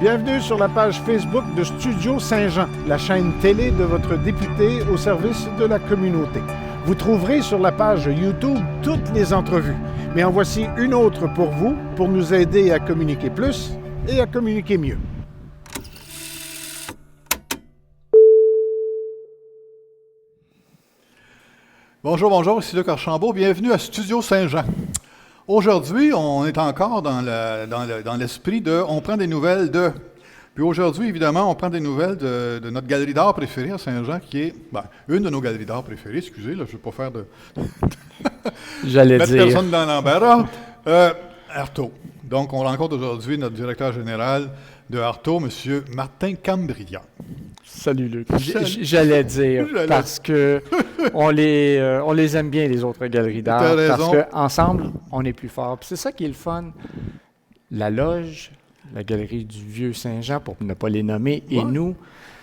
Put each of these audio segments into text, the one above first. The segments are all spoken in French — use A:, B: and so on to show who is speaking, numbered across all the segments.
A: Bienvenue sur la page Facebook de Studio Saint-Jean, la chaîne télé de votre député au service de la communauté. Vous trouverez sur la page YouTube toutes les entrevues, mais en voici une autre pour vous, pour nous aider à communiquer plus et à communiquer mieux.
B: Bonjour, bonjour, ici Luc Archambault. Bienvenue à Studio Saint-Jean. Aujourd'hui, on est encore dans l'esprit de « on prend des nouvelles de ». Puis aujourd'hui, évidemment, on prend des nouvelles de notre galerie d'art préférée à Saint-Jean, qui est une de nos galeries d'art préférées. Excusez, là, je ne veux pas faire de...
C: J'allais
B: mettre
C: dire.
B: personne dans l'embarras. Artaud. Donc, on rencontre aujourd'hui notre directeur général de Artaud, M. Martin Cambria.
C: Salut Luc. J'allais dire, parce que on les aime bien, les autres galeries d'art.
B: T'as raison.
C: Parce qu'ensemble, on est plus fort. Puis c'est ça qui est le fun. La loge, la galerie du Vieux Saint-Jean, pour ne pas les nommer, et nous,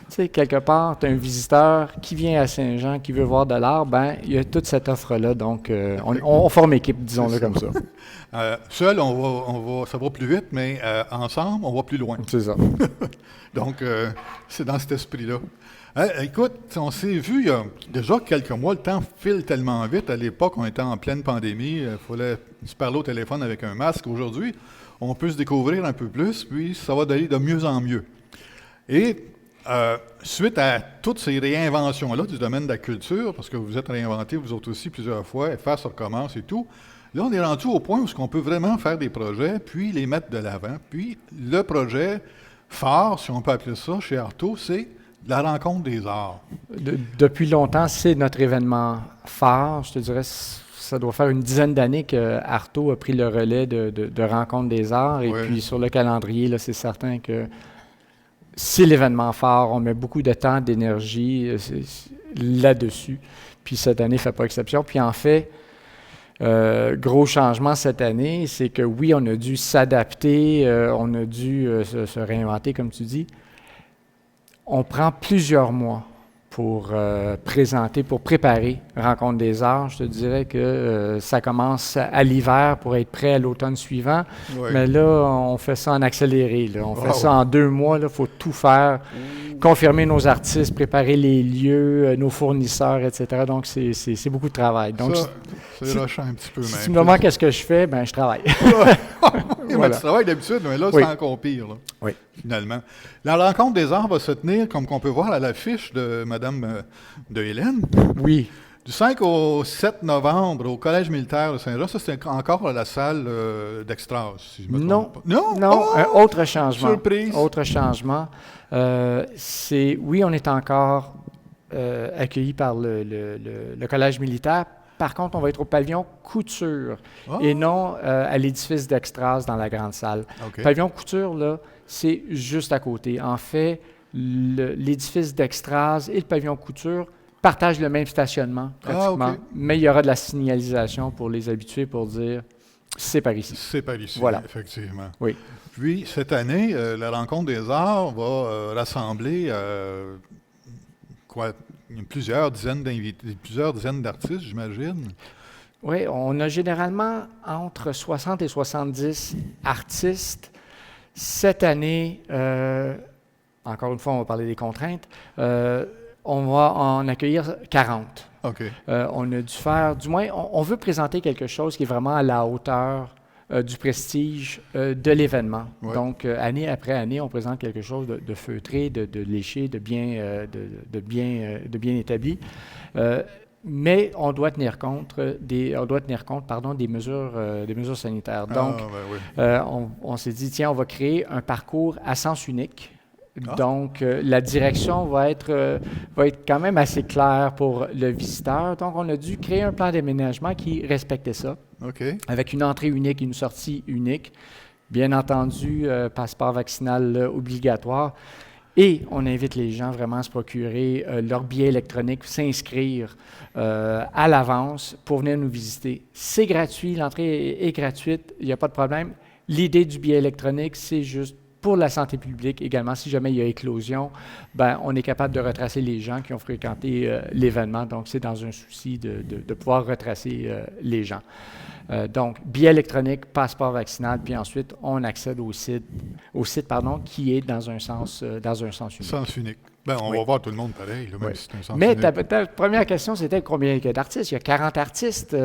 C: tu sais, quelque part, tu as un visiteur qui vient à Saint-Jean, qui veut voir de l'art, ben il y a toute cette offre-là. Donc, on forme équipe, disons-le comme ça.
B: Seul, ça va plus vite, mais ensemble, on va plus loin.
C: C'est ça.
B: Donc, c'est dans cet esprit-là. Écoute, on s'est vu il y a déjà quelques mois. Le temps file tellement vite. À l'époque, on était en pleine pandémie. Il fallait se parler au téléphone avec un masque. Aujourd'hui, on peut se découvrir un peu plus, puis ça va aller de mieux en mieux. Et suite à toutes ces réinventions-là du domaine de la culture, parce que vous êtes réinventés, vous autres aussi, plusieurs fois, FA, ça recommence et tout, là, on est rendu au point où on peut vraiment faire des projets, puis les mettre de l'avant. Puis le projet phare, si on peut appeler ça, chez Artaud, c'est la rencontre des arts.
C: Depuis longtemps, c'est notre événement phare. Je te dirais, ça doit faire une dizaine d'années que Artaud a pris le relais de rencontre des arts. Et puis sur le calendrier, là, c'est certain que c'est l'événement phare. On met beaucoup de temps, d'énergie là-dessus. Puis cette année ne fait pas exception. Puis en fait, gros changement cette année, c'est que oui, on a dû s'adapter, on a dû se réinventer, comme tu dis. On prend plusieurs mois pour présenter, pour préparer Rencontre des arts. Je te dirais que ça commence à l'hiver pour être prêt à l'automne suivant. Oui. Mais là, on fait ça en accéléré. Là. On fait ça en 2 mois. Il faut tout faire, confirmer nos artistes, préparer les lieux, nos fournisseurs, etc. Donc, c'est beaucoup de travail. Donc,
B: c'est rushant un petit peu même.
C: Si tu me demandes qu'est-ce que je fais, ben je travaille.
B: Voilà. Tu travailles d'habitude, mais là, c'est encore pire. Là,
C: oui.
B: Finalement. La rencontre des arts va se tenir, comme qu'on peut voir à l'affiche de Mme de Hélène.
C: Oui.
B: Du 5 au 7 novembre, au Collège militaire de Saint-Jean. Ça, c'est encore la salle d'extase, si je me trompe pas.
C: Non, autre changement.
B: Surprise.
C: Autre changement. Oui, on est encore accueilli par le Collège militaire. Par contre, on va être au pavillon Couture et non à l'édifice d'extase dans la grande salle. Okay. Pavillon Couture, là, c'est juste à côté. En fait, l'édifice d'extase et le pavillon Couture partagent le même stationnement, pratiquement. Okay. Mais il y aura de la signalisation pour les habitués pour dire « c'est par ici ».
B: C'est par ici,
C: voilà.
B: Effectivement.
C: Oui.
B: Puis, cette année, la rencontre des arts va rassembler plusieurs dizaines d'invités, plusieurs dizaines d'artistes, j'imagine.
C: Oui, on a généralement entre 60 et 70 artistes. Cette année, encore une fois, on va parler des contraintes, on va en accueillir 40.
B: Okay.
C: On a dû faire, du moins, on veut présenter quelque chose qui est vraiment à la hauteur du prestige de l'événement. Ouais. Donc, année après année, on présente quelque chose de feutré, de léché, de bien établi. Mais on doit tenir compte des mesures sanitaires. Donc, on s'est dit, tiens, on va créer un parcours à sens unique. Donc, la direction va être quand même assez claire pour le visiteur. Donc, on a dû créer un plan d'aménagement qui respectait ça, avec une entrée unique et une sortie unique. Bien entendu, passeport vaccinal obligatoire. Et on invite les gens vraiment à se procurer leur billet électronique, s'inscrire à l'avance pour venir nous visiter. C'est gratuit, l'entrée est gratuite, il n'y a pas de problème. L'idée du billet électronique, c'est juste pour la santé publique également, si jamais il y a éclosion, ben, on est capable de retracer les gens qui ont fréquenté l'événement. Donc, c'est dans un souci de pouvoir retracer les gens. Donc, billet électronique, passeport vaccinal, puis ensuite, on accède au site qui est dans un sens unique.
B: Sens unique. Ben, on va voir tout le monde pareil, là, même si c'est un sens
C: Mais
B: unique.
C: ta première question, c'était combien d'artistes? Il y a 40 artistes.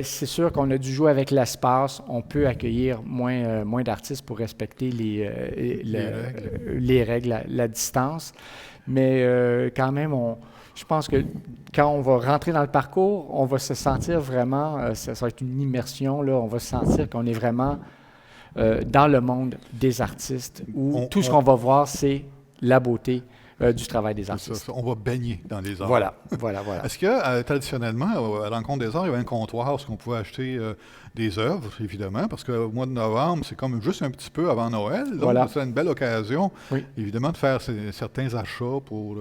C: C'est sûr qu'on a dû jouer avec l'espace. On peut accueillir moins d'artistes pour respecter les règles, la distance. Mais quand même, je pense que quand on va rentrer dans le parcours, on va se sentir vraiment, ça va être une immersion, là, on va se sentir qu'on est vraiment dans le monde des artistes, où tout ce qu'on va voir, c'est la beauté du travail des artistes.
B: On va baigner dans les arts.
C: Voilà.
B: Est-ce que, traditionnellement, à la Rencontre des arts, il y avait un comptoir où on pouvait acheter des œuvres, évidemment, parce qu'au mois de novembre, c'est comme juste un petit peu avant Noël. Donc, c'est une belle occasion, évidemment, de faire certains achats pour...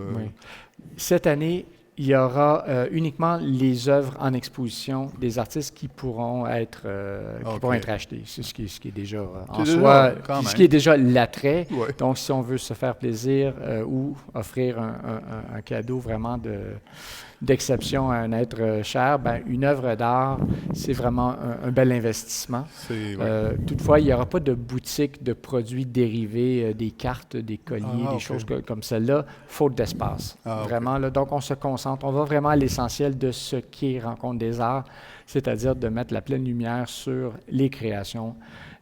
C: Cette année, il y aura uniquement les œuvres en exposition des artistes qui pourront être achetées. C'est ce qui est déjà en soi, ce qui est déjà l'attrait. Ouais. Donc, si on veut se faire plaisir ou offrir un cadeau vraiment d'exception à un être cher, ben, une œuvre d'art, c'est vraiment un bel investissement. Toutefois, il n'y aura pas de boutique de produits dérivés, des cartes, des colliers, des choses comme celle-là, faute d'espace. Vraiment, là, donc on se concentre, on va vraiment à l'essentiel de ce qu'est Rencontre des arts, c'est-à-dire de mettre la pleine lumière sur les créations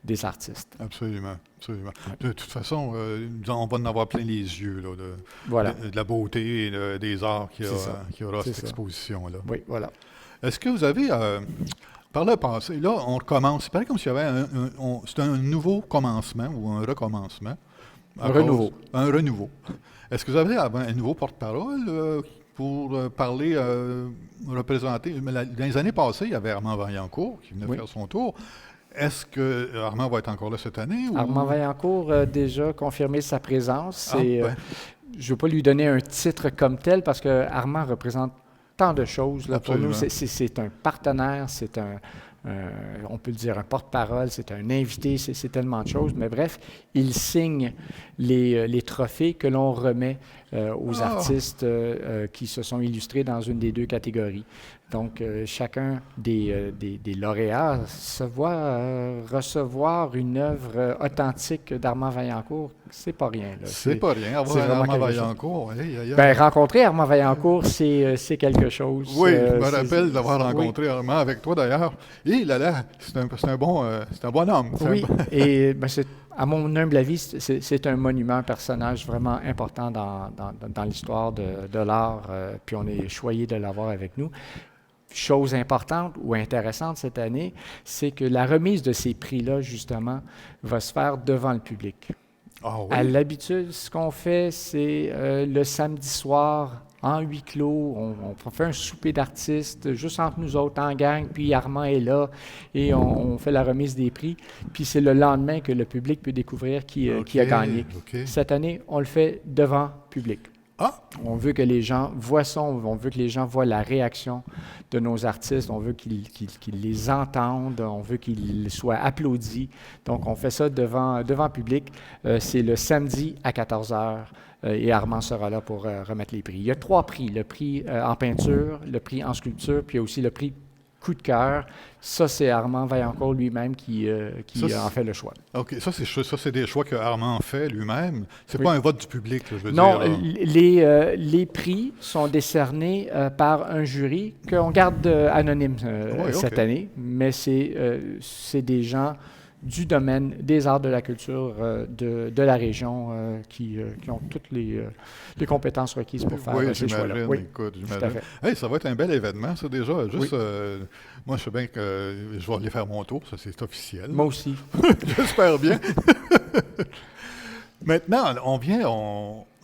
C: des artistes.
B: Absolument. De toute façon, on va en avoir plein les yeux là, de la beauté et des arts qu'il y aura cette exposition-là.
C: Oui, voilà.
B: Est-ce que vous avez, par le passé, là, on recommence, c'est pareil comme s'il y avait c'est un nouveau commencement ou un recommencement.
C: Un renouveau.
B: Est-ce que vous avez un nouveau porte-parole pour parler, représenter? Dans les années passées, il y avait Armand Vaillancourt qui venait faire son tour. Est-ce que Armand va être encore là cette année?
C: Armand Vaillancourt a déjà confirmé sa présence. Je ne veux pas lui donner un titre comme tel parce que Armand représente tant de choses. Là, pour nous, c'est un partenaire, c'est on peut le dire un porte-parole, c'est un invité, c'est tellement de choses. Mais bref, il signe les trophées que l'on remet aux artistes qui se sont illustrés dans une des deux catégories. Donc, chacun des lauréats se voit recevoir une œuvre authentique d'Armand Vaillancourt. C'est pas rien.
B: C'est pas rien. Armand Vaillancourt,
C: rencontrer Armand Vaillancourt, c'est quelque chose.
B: Oui, je me rappelle d'avoir rencontré Armand avec toi d'ailleurs. Et là, c'est un bon homme.
C: Oui, et à mon humble avis, c'est un monument, un personnage vraiment important dans l'histoire de l'art. Puis on est choyé de l'avoir avec nous. Chose importante ou intéressante cette année, c'est que la remise de ces prix-là, justement, va se faire devant le public.
B: Ah oui?
C: À l'habitude, ce qu'on fait, c'est le samedi soir, en huis clos, on fait un souper d'artistes juste entre nous autres, en gang, puis Armand est là, et on fait la remise des prix. Puis c'est le lendemain que le public peut découvrir qui a gagné. Cette année, on le fait devant public. On veut que les gens voient ça, on veut que les gens voient la réaction de nos artistes, on veut qu'ils les entendent, on veut qu'ils soient applaudis. Donc, on fait ça devant public. C'est le samedi à 14h et Armand sera là pour remettre les prix. Il y a 3 prix, le prix en peinture, le prix en sculpture, puis il y a aussi le prix coup de cœur. Ça, c'est Armand Vaillancourt lui-même qui en fait le choix.
B: OK. Ça, c'est des choix que Armand fait lui-même. C'est pas un vote du public, là, je veux
C: dire.
B: Non,
C: les prix sont décernés par un jury qu'on garde anonyme cette année, mais c'est des gens du domaine des arts de la culture de la région qui ont toutes les compétences requises pour faire ces choix-là.
B: Oui, j'imagine. Hey, ça va être un bel événement, ça, déjà. Moi, je sais bien que je vais aller faire mon tour, ça, c'est officiel.
C: Moi aussi.
B: J'espère bien. Maintenant,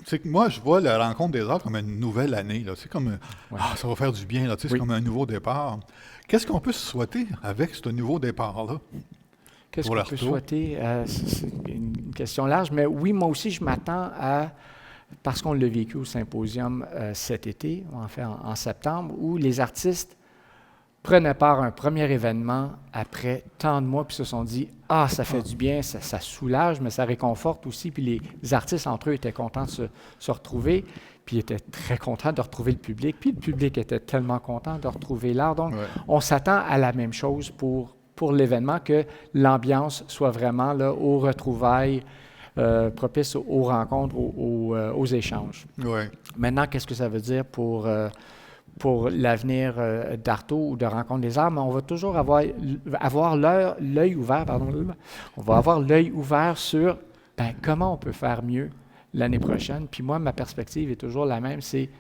B: c'est que moi, je vois la Rencontre des arts comme une nouvelle année. Là. C'est comme, ça va faire du bien, là, c'est comme un nouveau départ. Qu'est-ce qu'on peut se souhaiter avec ce nouveau départ-là?
C: Qu'est-ce qu'on peut souhaiter? C'est une question large, mais oui, moi aussi, je m'attends parce qu'on l'a vécu au symposium cet été, en fait en septembre, où les artistes prenaient part à un premier événement après tant de mois, puis se sont dit « Ah, ça fait du bien, ça soulage, mais ça réconforte aussi. » Puis les artistes entre eux étaient contents de se retrouver, puis ils étaient très contents de retrouver le public, puis le public était tellement content de retrouver l'art. Donc, on s'attend à la même chose pour l'événement, que l'ambiance soit vraiment là, aux retrouvailles, propice aux rencontres, aux échanges.
B: Ouais.
C: Maintenant, qu'est-ce que ça veut dire pour l'avenir d'Artaud ou de Rencontre des Arts? Mais on va toujours avoir l'œil ouvert, on va avoir l'œil ouvert sur comment on peut faire mieux l'année prochaine. Puis moi, ma perspective est toujours la même, c'est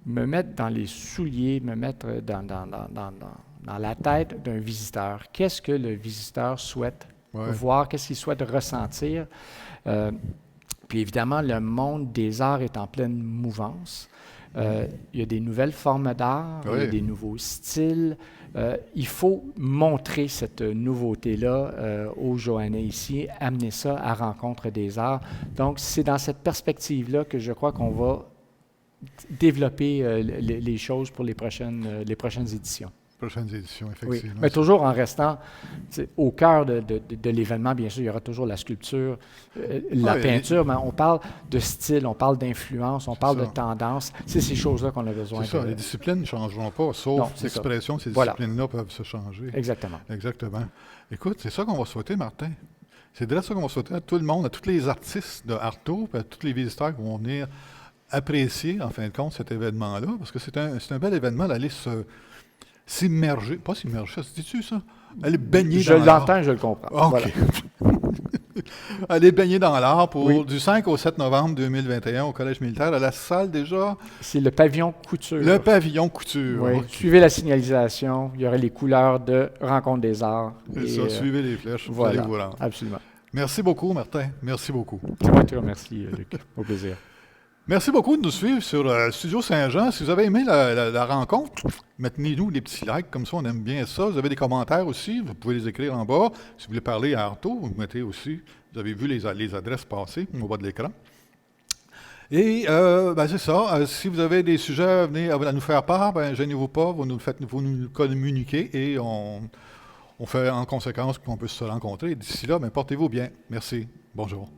C: me mettre dans les souliers, me mettre dans la tête d'un visiteur. Qu'est-ce que le visiteur souhaite voir, qu'est-ce qu'il souhaite ressentir? Puis évidemment, le monde des arts est en pleine mouvance. Il y a des nouvelles formes d'art, il y a des nouveaux styles. Il faut montrer cette nouveauté-là aux Joannais ici, amener ça à Rencontre des Arts. Donc, c'est dans cette perspective-là que je crois qu'on va développer les choses pour les prochaines éditions.
B: Prochaines éditions, effectivement.
C: Oui, mais toujours en restant au cœur de l'événement, bien sûr, il y aura toujours la sculpture, la peinture, mais on parle de style, on parle d'influence, on parle de tendance. C'est ces choses-là qu'on a besoin de...
B: C'est ça, les disciplines ne changeront pas, sauf l'expression, ces disciplines-là peuvent se changer.
C: Exactement.
B: Exactement. Écoute, c'est ça qu'on va souhaiter, Martin. C'est déjà ça qu'on va souhaiter à tout le monde, à tous les artistes de Artaud, à tous les visiteurs qui vont venir apprécier, en fin de compte, cet événement-là, parce que c'est un bel événement d'aller s'immerger, pas s'immerger, ça se dit-tu ça? Aller baigner dans l'art.
C: Je l'entends, je le comprends.
B: OK. Voilà. Aller baigner dans l'art du 5 au 7 novembre 2021 au Collège militaire, à la salle déjà.
C: C'est le pavillon couture.
B: Le pavillon couture.
C: Oui. Okay. Suivez la signalisation, il y aura les couleurs de Rencontre des Arts.
B: C'est ça, suivez les flèches, vous allez vous rendre.
C: Absolument.
B: Merci beaucoup, Martin. Merci beaucoup.
C: C'est moi qui te remercie, Luc. Au plaisir.
B: Merci beaucoup de nous suivre sur Studio Saint-Jean. Si vous avez aimé la rencontre, mettez-nous des petits likes, comme ça on aime bien ça. Vous avez des commentaires aussi, vous pouvez les écrire en bas. Si vous voulez parler à Artaud, vous mettez aussi, vous avez vu les adresses passer au bas de l'écran. Et c'est ça, si vous avez des sujets à venir à nous faire part, gênez-vous pas, vous nous communiquez et on fait en conséquence qu'on puisse se rencontrer. D'ici là, portez-vous bien. Merci. Bonjour.